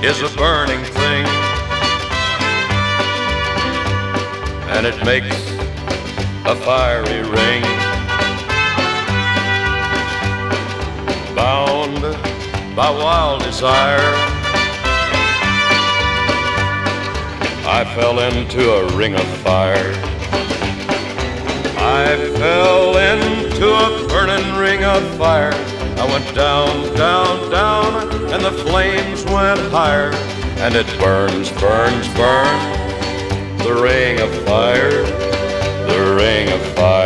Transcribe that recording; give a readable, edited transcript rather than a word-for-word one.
is a burning thing, and it makes a fiery ring. Bound by wild desire, I fell into a ring of fire. I fell into a burning ring of fire. I went down, down, down, and the flames went higher. And it burns, burns, burns, the ring of fire, the ring of fire.